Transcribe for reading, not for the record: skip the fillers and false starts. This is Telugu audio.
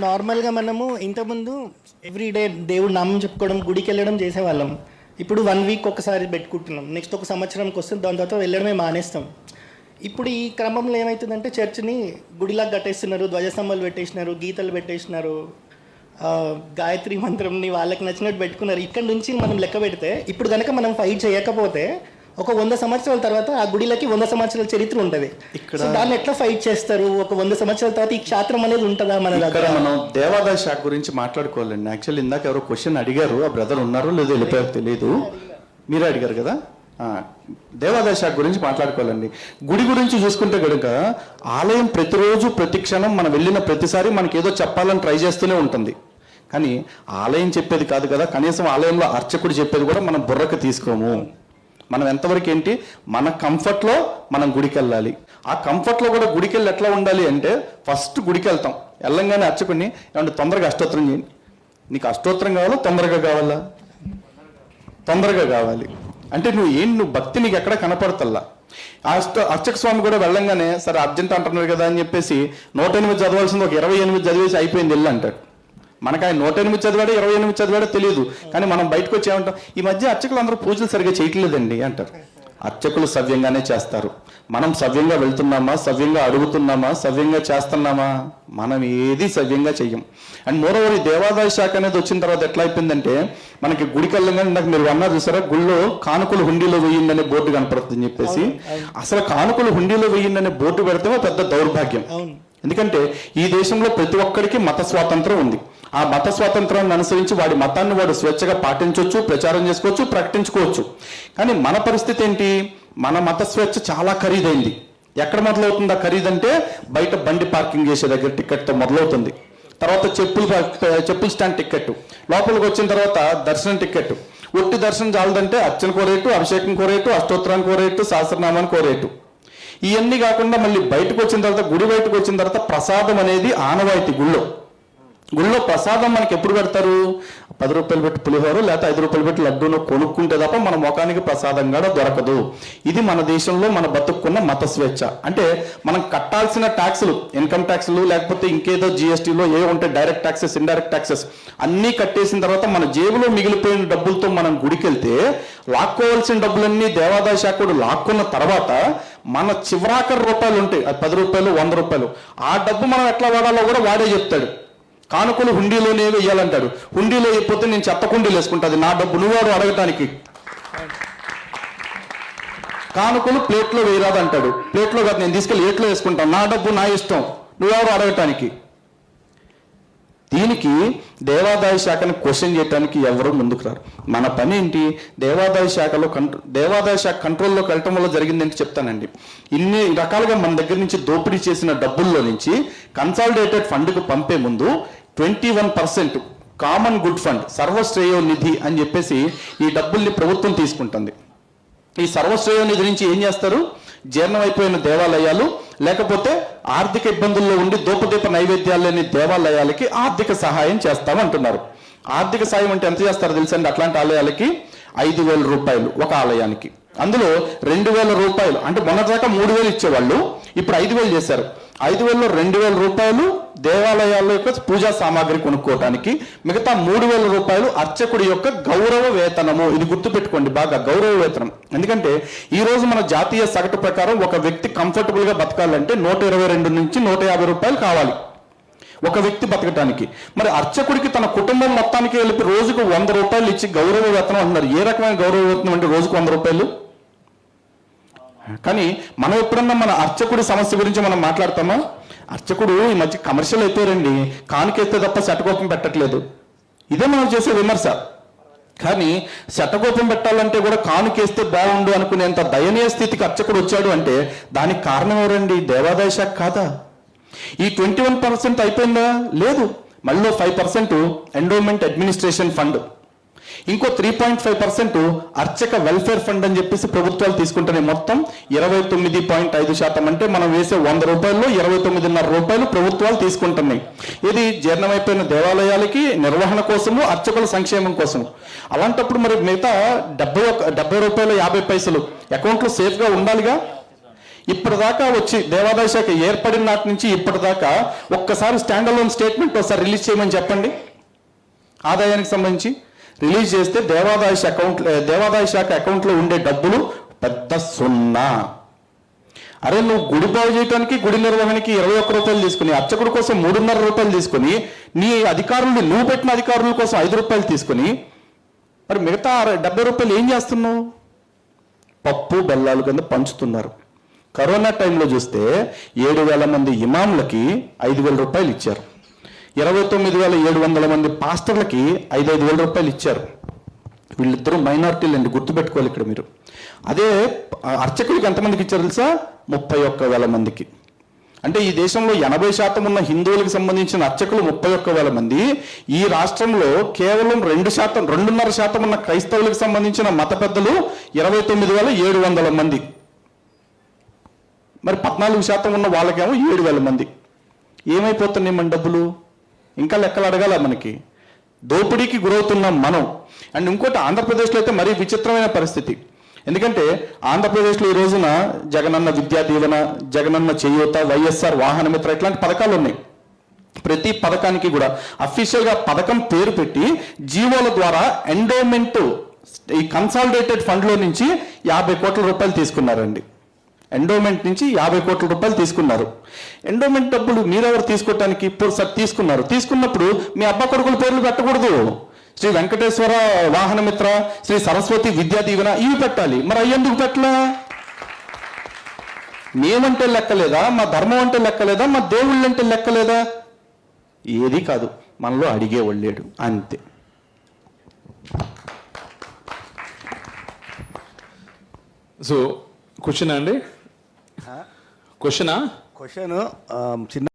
నార్మల్గా మనము ఇంతకుముందు ఎవ్రీడే దేవుడు నామం చెప్పుకోవడం గుడికి వెళ్ళడం చేసేవాళ్ళం. ఇప్పుడు 1 వీక్ ఒకసారి పెట్టుకుంటున్నాం, నెక్స్ట్ ఒక సంవత్సరంకి వస్తే దాని తర్వాత వెళ్ళడమే మానేస్తాం. ఇప్పుడు ఈ క్రమంలో ఏమవుతుందంటే చర్చిని గుడిలాగా కట్టేస్తున్నారు, ధ్వజస్తంభాలు పెట్టేసినారు, గీతలు పెట్టేసినారు, గాయత్రి మంత్రంని వాళ్ళకి నచ్చినట్టు పెట్టుకున్నారు. ఇక్కడ నుంచి మనం లెక్క పెడితే ఇప్పుడు కనుక మనం ఫైట్ చేయకపోతే ఒక 100 సంవత్సరాల తర్వాత ఆ గుడిలకి 100 సంవత్సరాల చరిత్ర ఉంటుంది. ఇక్కడ దాన్ని ఎట్లా ఫైట్ చేస్తారు? ఒక 100 సంవత్సరాల తర్వాత ఈ క్షేత్రం అనేది ఉంటుందా మన దగ్గర? మనం దేవాదాయ శాఖ గురించి మాట్లాడుకోవాలండి. యాక్చువల్లీ ఇందాక ఎవరో క్వశ్చన్ అడిగారు, ఆ బ్రదర్ ఉన్నారో లేదో వెళ్ళిపోయారో తెలియదు, మీరే అడిగారు కదా. దేవాదాయ శాఖ గురించి మాట్లాడుకోవాలండి. గుడి గురించి చూసుకుంటే కనుక ఆలయం ప్రతిరోజు ప్రతి క్షణం మనం వెళ్ళిన ప్రతిసారి మనకి ఏదో చెప్పాలని ట్రై చేస్తూనే ఉంటుంది. కానీ ఆలయం చెప్పేది కాదు కదా, కనీసం ఆలయంలో అర్చకుడు చెప్పేది కూడా మనం బుర్రకు తీసుకోము. మనం ఎంతవరకు ఏంటి, మన కంఫర్ట్లో మనం గుడికి వెళ్ళాలి. ఆ కంఫర్ట్లో కూడా గుడికి వెళ్ళి ఎట్లా ఉండాలి అంటే, ఫస్ట్ గుడికి వెళ్తాం, వెళ్ళంగానే అర్చకుడిని ఏమంటే తొందరగా అష్టోత్తరం చేయండి, నీకు అష్టోత్తరం కావాలా తొందరగా కావాలా? తొందరగా కావాలి అంటే నువ్వు భక్తి నీకు ఎక్కడ కనపడతల్లా. అర్చక స్వామి కూడా వెళ్ళంగానే సరే అర్జెంట్ అంటున్నారు కదా అని చెప్పేసి 108 చదవాల్సింది ఒక 28 చదివేసి అయిపోయింది వెళ్ళి అంటాడు. మనకు ఆయన 108 చదివాడో 28 చదివాడో తెలియదు, కానీ మనం బయటకు వచ్చి ఏమంటాం, ఈ మధ్య అర్చకులు అందరూ పూజలు సరిగ్గా చేయట్లేదండి అంటారు. అర్చకులు సవ్యంగానే చేస్తారు. మనం సవ్యంగా వెళ్తున్నామా, సవ్యంగా అడుగుతున్నామా, సవ్యంగా చేస్తున్నామా? మనం ఏది సవ్యంగా చెయ్యం. అండ్ మోరోవర్ ఈ దేవాదాయ శాఖ అనేది వచ్చిన తర్వాత ఎట్లా అయిపోయిందంటే, మనకి గుడికి వెళ్ళగానే నాకు మీరు అన్నారు చూసారా, గుళ్ళో కానుకలు హుండీలో వేయండి అనే బోర్డు కనపడుతుందని చెప్పేసి. అసలు కానుకలు హుండీలో వేయండి అనే బోర్డు పెడితే పెద్ద దౌర్భాగ్యం. ఎందుకంటే ఈ దేశంలో ప్రతి ఒక్కరికి మత స్వాతంత్రం ఉంది. ఆ మత స్వాతంత్రాన్ని అనుసరించి వాడి మతాన్ని వాడు స్వేచ్ఛగా పాటించవచ్చు, ప్రచారం చేసుకోవచ్చు, ప్రకటించుకోవచ్చు. కానీ మన పరిస్థితి ఏంటి, మన మత స్వేచ్ఛ చాలా ఖరీదైంది. ఎక్కడ మొదలవుతుంది ఆ ఖరీదంటే, బయట బండి పార్కింగ్ చేసే దగ్గర టికెట్తో మొదలవుతుంది. తర్వాత చెప్పుల స్టాండ్ టికెట్, లోపలికి వచ్చిన తర్వాత దర్శనం టికెట్. ఒట్టి దర్శనం చాలదంటే అర్చన కోరేటు, అభిషేకం కోరేటు, అష్టోత్తరానికి కోరేటు, సహస్రనామానికి కోరేటు. ఇవన్నీ కాకుండా మళ్ళీ బయటకు వచ్చిన తర్వాత, గుడి బయటకు వచ్చిన తర్వాత ప్రసాదం అనేది ఆనవాయితీ. గుళ్ళో ప్రసాదం మనకి ఎప్పుడు పెడతారు, 10 రూపాయలు పెట్టి పులిహోర లేకపోతే 5 రూపాయలు పెట్టి లడ్డూను కొనుక్కుంటే తప్ప మన ముఖానికి ప్రసాదం కూడా దొరకదు. ఇది మన దేశంలో మన బతుక్కున్న మత స్వేచ్ఛ. అంటే మనం కట్టాల్సిన ట్యాక్సులు, ఇన్కమ్ ట్యాక్సులు లేకపోతే ఇంకేదో జిఎస్టీలో ఏ ఉంటాయి, డైరెక్ట్ ట్యాక్సెస్, ఇండైరెక్ట్ ట్యాక్సెస్ అన్నీ కట్టేసిన తర్వాత మన జేబులో మిగిలిపోయిన డబ్బులతో మనం గుడికి వెళ్తే, లాక్కోవాల్సిన డబ్బులన్నీ దేవాదాయ శాఖడు లాక్కున్న తర్వాత మన చివరాఖరు రూపాయలు ఉంటాయి, 10 రూపాయలు 100 రూపాయలు, ఆ డబ్బు మనం ఎట్లా వాడాలో కూడా వాడే చెప్తాడు. కానుకలు హుండీలోనే వేయాలంటాడు. హుండీలో అయిపోతే నేను చెత్త కుండీలు వేసుకుంటుంది, నా డబ్బు నువ్వాడు అడగటానికి. కానుకలు ప్లేట్లో వేయరాదంటాడు, ప్లేట్లో కాదు నేను తీసుకెళ్ళి ఏట్లో వేసుకుంటాను, నా డబ్బు నా ఇష్టం, నువ్వెవరు అడగటానికి. దీనికి దేవాదాయ శాఖను క్వశ్చన్ చేయడానికి ఎవరు ముందుకు రారు. మన పని ఏంటి, దేవాదాయ శాఖ కంట్రోల్లోకి వెళ్ళటం వల్ల జరిగిందంటే చెప్తానండి. ఇన్ని రకాలుగా మన దగ్గర నుంచి దోపిడీ చేసిన డబ్బుల్లో నుంచి కన్సాలిడేటెడ్ ఫండ్కు పంపే ముందు 21% కామన్ గుడ్ ఫండ్, సర్వశ్రేయో నిధి అని చెప్పేసి ఈ డబ్బుల్ని ప్రభుత్వం తీసుకుంటుంది. ఈ సర్వశ్రేయో నిధి నుంచి ఏం చేస్తారు, జీర్ణమైపోయిన దేవాలయాలు లేకపోతే ఆర్థిక ఇబ్బందుల్లో ఉండి దూపదీప నైవేద్యాలు లేని దేవాలయాలకి ఆర్థిక సహాయం చేస్తామంటున్నారు. ఆర్థిక సాయం అంటే ఎంత చేస్తారో తెలుసండి, అట్లాంటి ఆలయాలకి 5,000 రూపాయలు ఒక ఆలయానికి. అందులో 2,000 రూపాయలు అంటే మొన్నటిదాకా 3,000 ఇచ్చేవాళ్ళు, ఇప్పుడు 5,000 చేశారు. 5,000లో 2,000 రూపాయలు దేవాలయాల యొక్క పూజా సామాగ్రి కొనుక్కోవటానికి, మిగతా 3,000 రూపాయలు అర్చకుడి యొక్క గౌరవ వేతనము. ఇది గుర్తుపెట్టుకోండి బాగా, గౌరవ వేతనం. ఎందుకంటే ఈ రోజు మన జాతీయ సగటు ప్రకారం ఒక వ్యక్తి కంఫర్టబుల్ గా బతకాలంటే 122 నుంచి 150 రూపాయలు కావాలి ఒక వ్యక్తి బతకటానికి. మరి అర్చకుడికి తన కుటుంబం మొత్తానికి వెళ్ళి రోజుకు 100 రూపాయలు ఇచ్చి గౌరవ వేతనం అంటున్నారు. ఏ రకమైన గౌరవ వేతనం అంటే రోజుకు 100 రూపాయలు? కానీ మనం ఎప్పుడన్నా మన అర్చకుడి సమస్య గురించి మనం మాట్లాడతామా? అర్చకుడు ఈ మధ్య కమర్షియల్ అయిపోయారండి, కానుకేస్తే తప్ప శటకోపం పెట్టట్లేదు. ఇదే మనం చేసే విమర్శ. కానీ శటకోపం పెట్టాలంటే కూడా కానుకేస్తే బాగుండు అనుకునేంత దయనీయ స్థితికి అర్చకుడు వచ్చాడు అంటే దానికి కారణం ఎవరండి, దేవాదాయ శాఖ కాదా? ఈ 21% అయిపోయిందా? లేదు. మళ్ళీ 5% ఎండోమెంట్ అడ్మినిస్ట్రేషన్ ఫండ్, ఇంకో 3.5% అర్చక వెల్ఫేర్ ఫండ్ అని చెప్పేసి ప్రభుత్వాలు తీసుకుంటున్నాయి. మొత్తం 29.5%. అంటే మనం వేసే 100 రూపాయల్లో 29.5 రూపాయలు ప్రభుత్వాలు తీసుకుంటున్నాయి. ఇది జీర్ణమైపోయిన దేవాలయాలకి నిర్వహణ కోసము, అర్చకుల సంక్షేమం కోసం. అలాంటప్పుడు మరి మిగతా 70 రూపాయలు 50 పైసలు అకౌంట్లో సేఫ్గా ఉండాలిగా. ఇప్పటిదాకా వచ్చి దేవాదాయ శాఖ ఏర్పడిన నాటి నుంచి ఇప్పటిదాకా ఒక్కసారి స్టాండ్ అలోన్ స్టేట్మెంట్ ఒకసారి రిలీజ్ చేయమని చెప్పండి. ఆదాయానికి సంబంధించి రిలీజ్ చేస్తే దేవాదాయ శాఖ అకౌంట్లో ఉండే డబ్బులు పెద్ద సున్నా. అరే నువ్వు గుడి బాగు చేయడానికి గుడి నిర్వహణకి 21 రూపాయలు తీసుకుని, అర్చకుడి కోసం 3.5 రూపాయలు తీసుకుని, నీ అధికారులు నువ్వు పెట్టిన అధికారుల కోసం 5 రూపాయలు తీసుకుని, మరి మిగతా 70 రూపాయలు ఏం చేస్తున్నావు? పప్పు బెల్లాలు కింద పంచుతున్నారు. కరోనా టైంలో చూస్తే 7,000 మంది ఇమాములకి 5,000 రూపాయలు ఇచ్చారు. 29,700 మంది పాస్టర్లకి 5,000 రూపాయలు ఇచ్చారు. వీళ్ళిద్దరూ మైనారిటీలు అండి, గుర్తుపెట్టుకోవాలి ఇక్కడ మీరు. అదే అర్చకులకి ఎంతమందికి ఇచ్చారు తెలుసా? 31,000 మందికి. అంటే ఈ దేశంలో 80% ఉన్న హిందువులకు సంబంధించిన అర్చకులు 31,000 మంది. ఈ రాష్ట్రంలో కేవలం 2.5% ఉన్న క్రైస్తవులకు సంబంధించిన మత పెద్దలు 29,700 మంది. మరి 14% ఉన్న వాళ్ళకేమో 7,000 మంది. ఏమైపోతున్నాయి మన డబ్బులు? ఇంకా లెక్కలు అడగాల మనకి. దోపిడీకి గురవుతున్నాం మనం. అండ్ ఇంకోటి, ఆంధ్రప్రదేశ్లో అయితే మరీ విచిత్రమైన పరిస్థితి. ఎందుకంటే ఆంధ్రప్రదేశ్లో ఈ రోజున జగనన్న విద్యా దీవెన, జగనన్న చేయూత, వైఎస్ఆర్ వాహన మిత్ర ఇట్లాంటి పథకాలు ఉన్నాయి. ప్రతి పథకానికి కూడా అఫీషియల్గా పథకం పేరు పెట్టి జీవోల ద్వారా ఎండోమెంట్, ఈ కన్సాలిడేటెడ్ ఫండ్లో నుంచి 50 కోట్ల రూపాయలు తీసుకున్నారండి. ఎండోమెంట్ నుంచి 50 కోట్ల రూపాయలు తీసుకున్నారు. ఎండోమెంట్ డబ్బులు మీరెవరు తీసుకోవటానికి? ఇప్పుడు సార్ తీసుకున్నప్పుడు మీ అబ్బా కొడుకుల పేర్లు పెట్టకూడదు. శ్రీ వెంకటేశ్వర వాహన మిత్ర, శ్రీ సరస్వతి విద్యా దీవెన ఇవి పెట్టాలి. మరి అయ్యేందుకు పెట్టలా? మేమంటే లెక్కలేదా? మా ధర్మం అంటే లెక్కలేదా? మా దేవుళ్ళు అంటే లెక్కలేదా? ఏది కాదు, మనలో అడిగేవాళ్ళు లేడు, అంతే. సో క్వశ్చన్ అండి, క్వశ్చనా? క్వశ్చన్ చిన్న